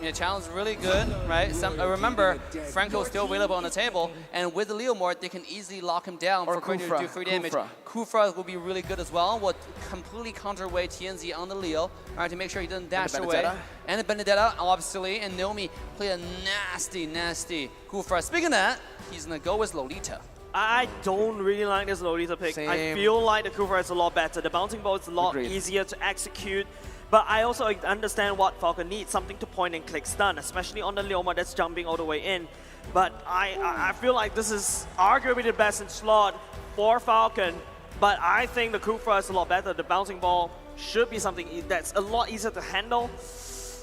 Yeah, challenge is really good, right? Remember, Franco is still available on the table, and with the Leo Mort, they can easily lock him down for Granger to do free damage. Kufra will be really good as well. Will completely counterweight TNZ on the Leo, right, to make sure he doesn't dash away. And the Benedetta, obviously, and Naomi play a nasty, nasty Kufra. Speaking of that, he's gonna go with Lolita. I don't really like this Lolita pick. Same. I feel like the Kufra is a lot better. The bouncing ball is a lot easier to execute. But I also understand what Falcon needs, something to point and click stun, especially on the Leoma that's jumping all the way in. But I feel like this is arguably the best in slot for Falcon. But I think the Kufra is a lot better. The bouncing ball should be something that's a lot easier to handle.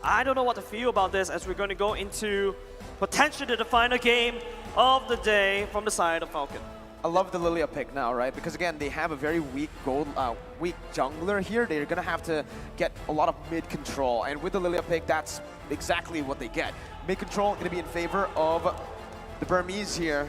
I don't know what to feel about this as we're going to go into potentially the final game of the day from the side of Falcon. I love the Lilia pick now, right? Because again, they have a very weak weak jungler here. They're gonna have to get a lot of mid control, and with the Lilia pick, that's exactly what they get. Mid control gonna be in favor of the Burmese here,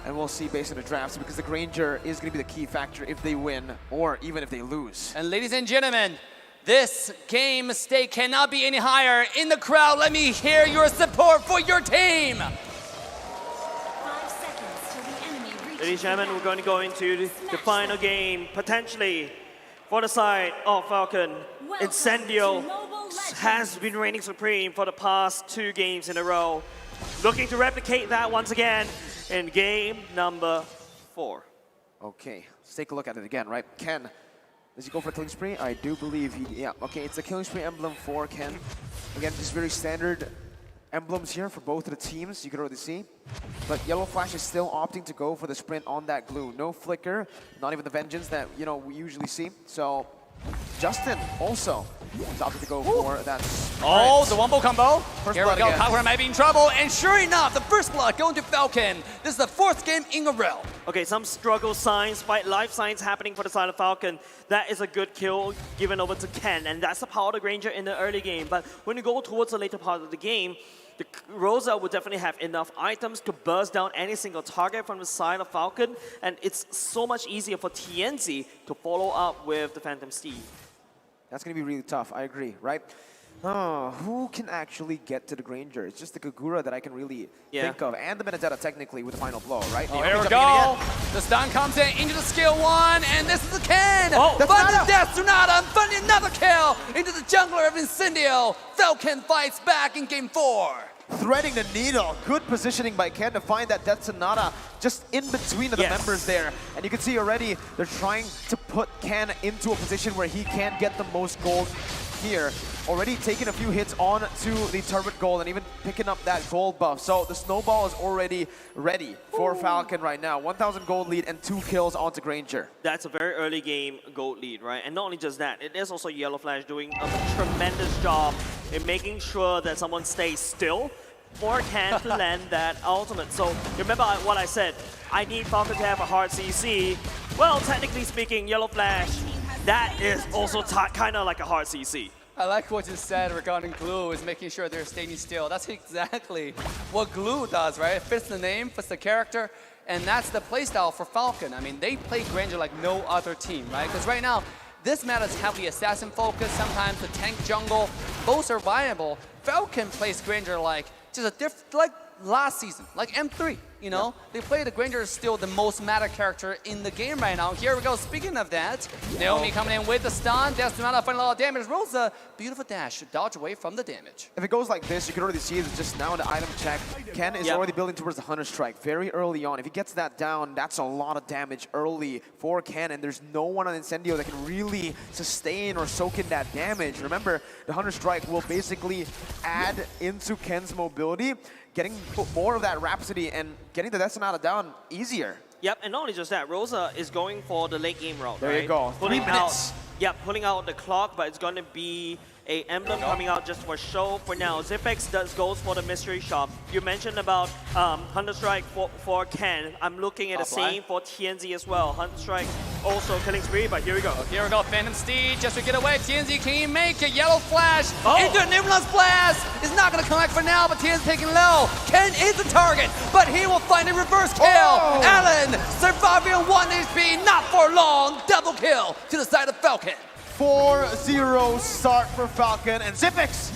and we'll see based on the drafts, because the Granger is gonna be the key factor if they win or even if they lose. And ladies and gentlemen, this game stake cannot be any higher. In the crowd, let me hear your support for your team. Ladies and gentlemen, we're going to go into the final game, potentially, for the side of Falcon. Incendio has been reigning supreme for the past 2 games in a row. Looking to replicate that once again in game number 4. Okay, let's take a look at it again, right? Ken, does he go for a killing spree? I do believe he, yeah. Okay, it's a killing spree emblem for Ken. Again, just very standard emblems here for both of the teams, you can already see. But Yellow Flash is still opting to go for the sprint on that glue. No flicker, not even the vengeance that, you know, we usually see. So Justin also is opting to go for that sprint. Oh, the wombo combo. First Here we go, Kagura might be in trouble. And sure enough, the first blood going to Falcon. This is the 4th game in a row. Okay, some struggle signs, fight life signs happening for the side of Falcon. That is a good kill given over to Ken, and that's the power of the Granger in the early game. But when you go towards the later part of the game, the Rosa will definitely have enough items to burst down any single target from the side of Falcon, and it's so much easier for TNZ to follow up with the Phantom Steed. That's going to be really tough, I agree, right? Who can actually get to the Granger? It's just the Kagura that I can really think of, and the Benedetta technically with the final blow, right? Oh, here we go! The stun comes in into the skill 1, and this is the Ken! Oh, Finding Death Sonata, finding another kill into the jungler of Incendio! Falcon fights back in game 4. Threading the needle. Good positioning by Ken to find that Death Sonata just in between the members there. And you can see already they're trying to put Ken into a position where he can get the most gold here. Already taking a few hits on to the turret gold and even picking up that gold buff. So the snowball is already ready for Falcon right now. 1,000 gold lead and 2 kills onto Granger. That's a very early game gold lead, right? And not only just that, it is also Yellow Flash doing a tremendous job in making sure that someone stays still for Ken to land that ultimate. So remember what I said, I need Falcon to have a hard CC. Well, technically speaking, Yellow Flash, that is also kind of like a hard CC. I like what you said regarding glue, is making sure they're staying still. That's exactly what glue does, right? It fits the name, fits the character, and that's the playstyle for Falcon. I mean, they play Granger like no other team, right? Because right now, this meta is heavily assassin focused, sometimes the tank jungle, both are viable. Falcon plays Granger like just a different, like last season, like M3, you know? They play the Granger is still the most meta character in the game right now. Here we go, speaking of that, Naomi coming in with the stun, Death Sonata finding a lot of damage. Rosa, beautiful dash, dodge away from the damage. If it goes like this, you can already see it's just now in the item check. Ken is already building towards the Hunter Strike very early on. If he gets that down, that's a lot of damage early for Ken, and there's no one on Incendio that can really sustain or soak in that damage. Remember, the Hunter Strike will basically add into Ken's mobility, getting more of that Rhapsody and getting the Death Sonata down easier. Yep, and not only just that, Rosa is going for the late game route, There you go, 3 minutes. Pulling out the clock, but it's going to be a emblem coming out just for show for now. Zipex goes for the mystery shop. You mentioned about Hunter Strike for Ken. I'm looking at the same for TNZ as well. Hunter Strike also killing spree, but here we go. Here we go, Phantom Steed just to get away. TNZ, can he make it? Yellow Flash into an Imlan's Blast. It's not going to connect for now, but TNZ taking low. Ken is the target, but he will find a reverse kill. Allen surviving on 1 HP, not for long. Double kill to the side of Falcon. 4-0 start for Falcon, and Zipex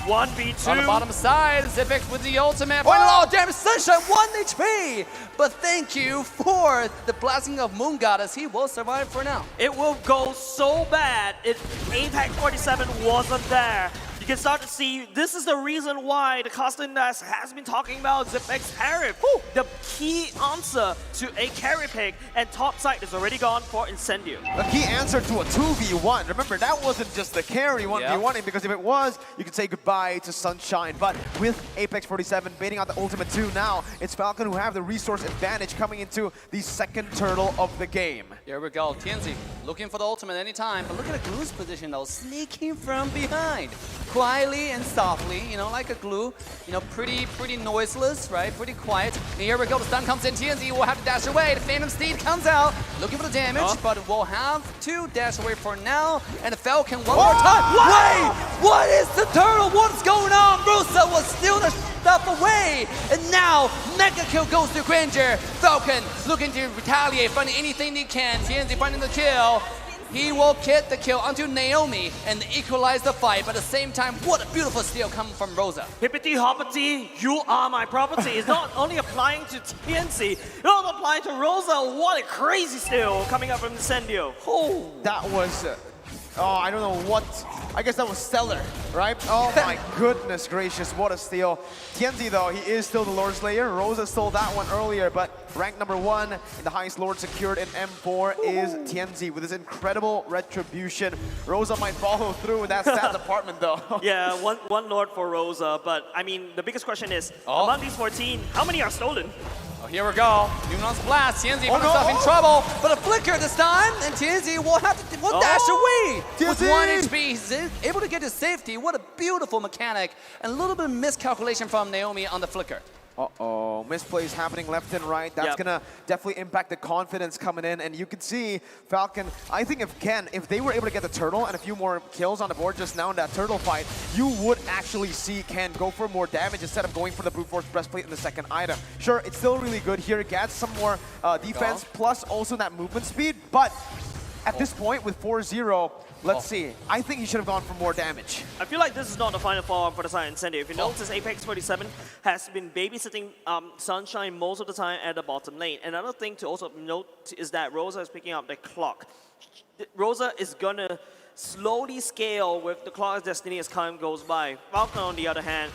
1v2. On the bottom side, Zipex with the ultimate. Oh, damn, Sunshine, 1 HP. But thank you for the blessing of Moon Goddess. He will survive for now. It will go so bad if Apex 47 wasn't there. You can start to see this is the reason why the casting desk has been talking about Zipex carry. The key answer to a carry pick, and top side is already gone for Incendio. A key answer to a 2v1. Remember, that wasn't just the carry 1v1, because if it was, you could say goodbye to Sunshine. But with Apex 47 baiting out the ultimate 2 now, it's Falcon who have the resource advantage coming into the second turtle of the game. Here we go, Tianzi looking for the ultimate anytime, but look at the Glue's position though, sneaking from behind. Quietly and softly, you know, like a Glue, you know, pretty noiseless, right? Pretty quiet. And here we go, the stun comes in, Tianzi will have to dash away. The Phantom Steed comes out, looking for the damage, but will have to dash away for now. And the Falcon one more time. Wait! What is the turtle? What's going on? Rosa will steal the stuff away. And now, Mega Kill goes to Granger. Falcon looking to retaliate, finding anything he can. Tianzi finding the kill. He will get the kill onto Naomi and equalize the fight, but at the same time, what a beautiful steal coming from Rosa. Hippity hoppity, you are my property. It's not only applying to TNC, it's also applying to Rosa. What a crazy steal coming up from Incendio. Oh, that was, I don't know what, I guess that was stellar, right? Oh my goodness gracious, what a steal. Tianzi though, he is still the Lord Slayer. Rosa stole that one earlier, but rank number 1 and the highest Lord secured in M4 is Tianzi with his incredible retribution. Rosa might follow through in that stat department though. Yeah, one Lord for Rosa, but I mean, the biggest question is, among these 14, how many are stolen? Oh, here we go. Numenon's blast. Tianzi found himself in trouble, but a flicker this time, and Tianzi will have to dash away. With 1 HP, he's able to get to safety. What a beautiful mechanic, and a little bit of miscalculation from Naomi on the flicker. Uh-oh, misplays happening left and right. That's gonna definitely impact the confidence coming in. And you can see Falcon, I think if they were able to get the turtle and a few more kills on the board just now in that turtle fight, you would actually see Ken go for more damage instead of going for the brute force breastplate in the second item. Sure, it's still really good here. It gets some more defense, plus also that movement speed. But at this point, with 4-0, let's see. I think he should have gone for more damage. I feel like this is not the final form for the side Incendio. If you notice, Apex 47 has been babysitting Sunshine most of the time at the bottom lane. Another thing to also note is that Rosa is picking up the clock. Rosa is gonna slowly scale with the clock's destiny as time goes by. Falcon, on the other hand,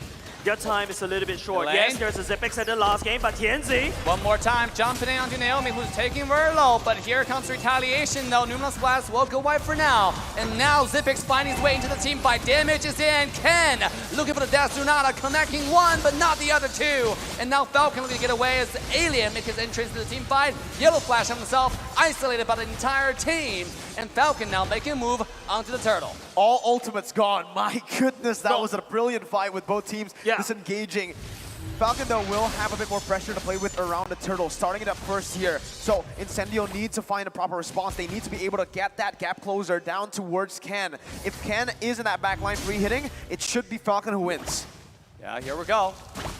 your time is a little bit short. Yes, there's a Zipex at the last game, but Tianzi. One more time, jumping in onto Naomi, who's taking very low, but here comes retaliation though. Numenon's blast will go wide for now. And now Zipex finding his way into the team fight. Damage is in. Ken looking for the Death Tsunada, connecting one, but not the other two. And now Falcon looking to get away as Alien makes his entrance to the team fight. Yellow Flash on himself, isolated by the entire team. And Falcon now making a move onto the turtle. All ultimates gone. My goodness, that was a brilliant fight with both teams disengaging. Falcon, though, will have a bit more pressure to play with around the turtle, starting it up first here. So Incendio needs to find a proper response. They need to be able to get that gap closer down towards Ken. If Ken is in that backline free hitting, it should be Falcon who wins. Yeah, here we go.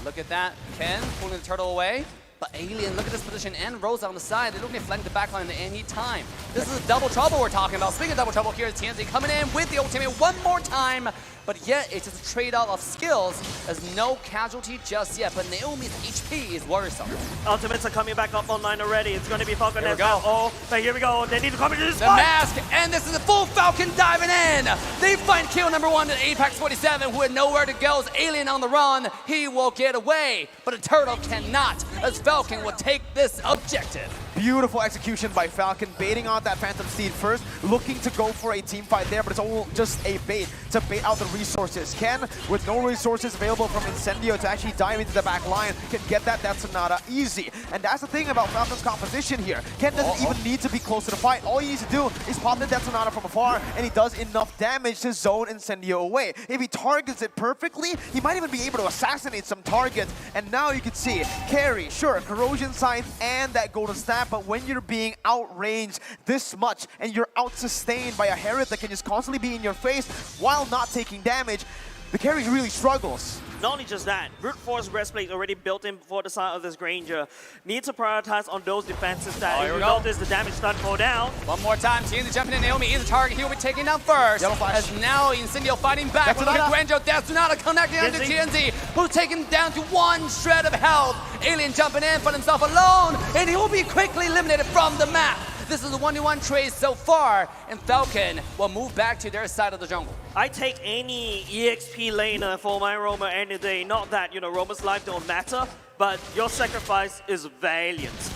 Look at that. Ken pulling the turtle away. But Alien, look at this position, and Rosa on the side. They're looking to flank the backline at any time. This is double trouble we're talking about. Speaking of double trouble, here's Tianzi coming in with the ultimate one more time. But yet, it's just a trade-off of skills. There's no casualty just yet, but Naomi's HP is worrisome. Ultimates are coming back up online already. It's going to be Falcon. Here we go. Oh, but here we go. They need to come into this the fight. Mask, and this is a full Falcon diving in. They find kill number 1 to Apex 47, who had nowhere to go. As Alien on the run, he will get away, but a turtle cannot, as Falcon will take this objective. Beautiful execution by Falcon, baiting out that Phantom Steed first, looking to go for a team fight there, but it's all just a bait to bait out the resources. Ken, with no resources available from Incendio to actually dive into the back line, can get that Death Sonata easy. And that's the thing about Falcon's composition here. Ken doesn't even need to be close to the fight. All he needs to do is pop the Death Sonata from afar, and he does enough damage to zone Incendio away. If he targets it perfectly, he might even be able to assassinate some targets. And now you can see, carry, sure, Corrosion Scythe and that Golden Staff, but when you're being outranged this much and you're out-sustained by a Herod that can just constantly be in your face while not taking damage, the carry really struggles. Not only just that, brute force breastplate already built in before the side of this Granger. Need to prioritize on those defenses that if you notice the damage start to go down. One more time, TNZ jumping in. Naomi is a target. He'll be taken down first. As now Incendio fighting back. Look at Granger. Death Sonata connecting onto TNZ, who's taken down to one shred of health. Alien jumping in for himself alone, and he will be quickly eliminated from the map. This is a 1v1 trade so far, and Falcon will move back to their side of the jungle. I take any EXP laner for my Roamer any day. Not that, Roamer's life don't matter, but your sacrifice is valiant.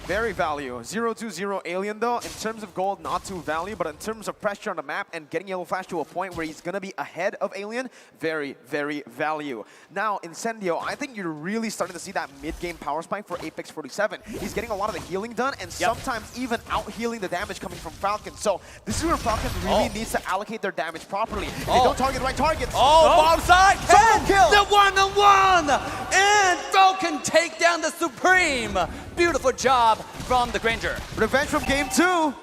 Very value. 0-2-0 Alien though, in terms of gold, not too value, but in terms of pressure on the map and getting Yellow Flash to a point where he's going to be ahead of Alien, very, very value. Now, Incendio, I think you're really starting to see that mid-game power spike for Apex 47. He's getting a lot of the healing done and sometimes even out-healing the damage coming from Falcon. So this is where Falcon really needs to allocate their damage properly. If they don't target the right targets. Bomb side, Solo kill! The one-on-one! And Falcon take down the Supreme. Beautiful job from the Granger. Revenge from game 2.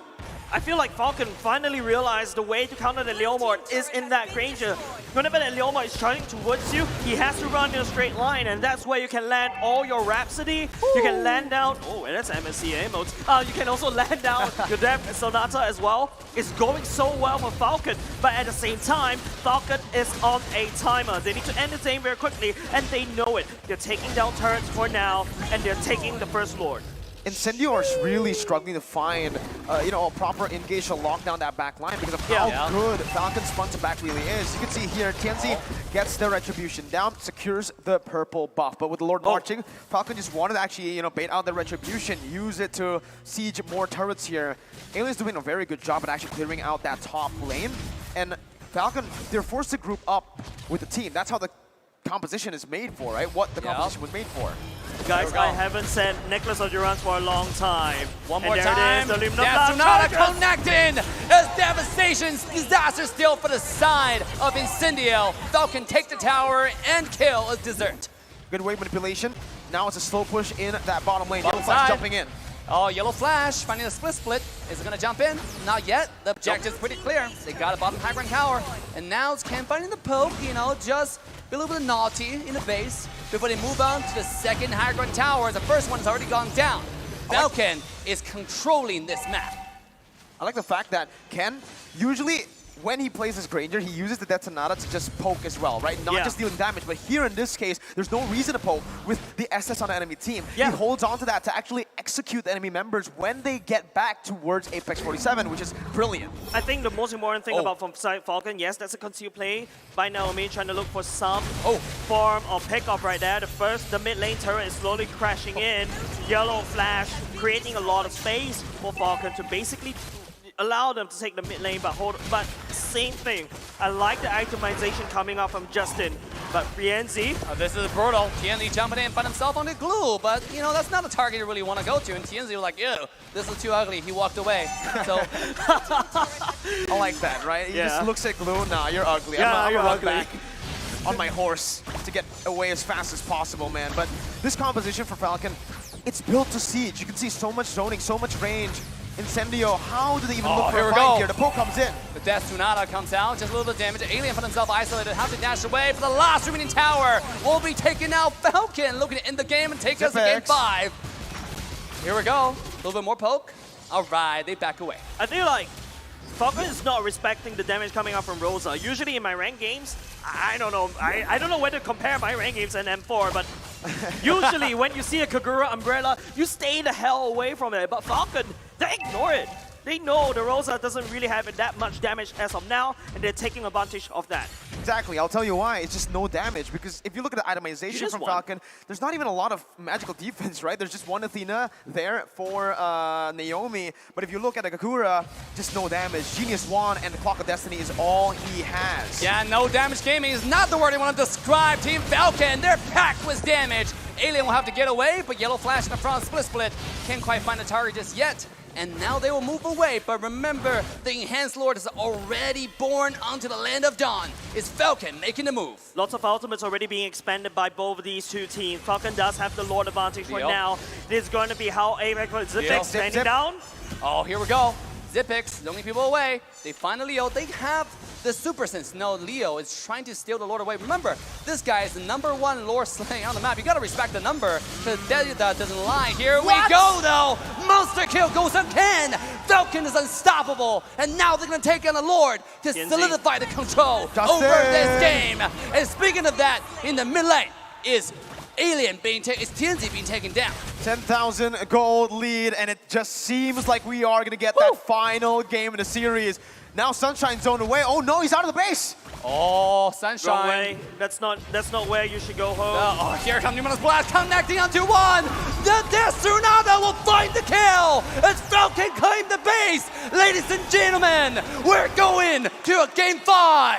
I feel like Falcon finally realized the way to counter the Leomord is in that Granger. Whenever that Leomord is charging towards you, he has to run in a straight line, and that's where you can land all your Rhapsody. Ooh. You can land down, and that's MSCA emotes. You can also land down your Death Sonata as well. It's going so well for Falcon, but at the same time, Falcon is on a timer. They need to end the game very quickly, and they know it. They're taking down turrets for now, and they're taking the First Lord. Incendio are really struggling to find, a proper engage to lock down that back line because of how good Falcon's front to back really is. You can see here, TNZ gets the Retribution down, secures the purple buff. But with the Lord marching, Falcon just wanted to actually, bait out the Retribution, use it to siege more turrets here. Alien's doing a very good job at actually clearing out that top lane. And Falcon, they're forced to group up with the team. That's how the composition is made for, right? What the composition was made for. Guys, I haven't said Necklace of Durance for a long time. One more time. Death Sonata connecting as devastation, disaster still for the side of Incendio. Falcon take the tower and kill a dessert. Good wave manipulation. Now it's a slow push in that bottom lane. Yellow Flash jumping in. Oh, Yellow Flash finding a split. Is it going to jump in? Not yet. The objective's pretty clear. They got a bottom high ground tower. And now it's Ken finding the poke, just be a little bit naughty in the base before they move on to the second high ground tower. The first one's already gone down. Falcon is controlling this map. I like the fact that Ken usually, when he plays his Granger, he uses the Death Sonata to just poke as well, right? Not just dealing damage, but here in this case, there's no reason to poke with the SS on the enemy team. He holds on to that to actually execute the enemy members when they get back towards Apex 47, which is brilliant. I think the most important thing about from side Falcon, yes, that's a concealed play by Naomi, trying to look for some form of pickup right there. The mid lane turret is slowly crashing in. Yellow Flash creating a lot of space for Falcon to basically allow them to take the mid lane, but same thing. I like the itemization coming up from Justin, but Frienzi. This is brutal. TNZ jumping in, find himself on the glue, but that's not a target you really want to go to. And TNZ was like, ew, this is too ugly. He walked away. So I like that, right? He just looks at glue. Nah, you're ugly. I'm gonna run back on my horse to get away as fast as possible, man. But this composition for Falcon, it's built to siege. You can see so much zoning, so much range. Incendio, how do they even look for a fight here? The poke comes in. The Death Sonata comes out, just a little bit of damage. Alien for himself isolated, has to dash away for the last remaining tower. Will be taking out Falcon, looking to end the game and take us to game 5. Here we go, a little bit more poke. All right, they back away. I feel like Falcon is not respecting the damage coming up from Rosa. Usually in my ranked games, I don't know. I don't know whether to compare my ranked games and M4, but usually when you see a Kagura Umbrella, you stay the hell away from it. But Falcon, they ignore it. They know the Rosa doesn't really have that much damage as of now, and they're taking advantage of that. Exactly, I'll tell you why. It's just no damage, because if you look at the itemization from Falcon, there's not even a lot of magical defense, right? There's just one Athena there for Naomi, but if you look at the Kakura, just no damage. Genius Wand and the Clock of Destiny is all he has. Yeah, no damage gaming is not the word I want to describe Team Falcon. They're packed with damage. Alien will have to get away, but Yellow Flash in the front split. Can't quite find the target just yet. And now they will move away, but remember, the Enhanced Lord is already born onto the Land of Dawn. It's Falcon making the move. Lots of ultimates already being expended by both of these two teams. Falcon does have the Lord advantage for now. This is going to be how Zipix standing down. Oh, here we go. Zipix, the only people away. They finally, they have the Super Sense. No, Leo is trying to steal the Lord away. Remember, this guy is the #1 Lord slaying on the map. You gotta respect the number, because that doesn't lie. Here we go, though. Monster kill goes on Ken. Falcon is unstoppable, and now they're gonna take on the Lord to solidify the control over this game. And speaking of that, in the mid lane is Tianzi being taken down. 10,000 gold lead, and it just seems like we are going to get that final game in the series. Now Sunshine zoned away. Oh no, he's out of the base. Oh, Sunshine. Wrong way. That's not where you should go home. Oh, here comes Numerous Blast connecting onto one. The Desunada will find the kill as Falcon claim the base. Ladies and gentlemen, we're going to a game 5.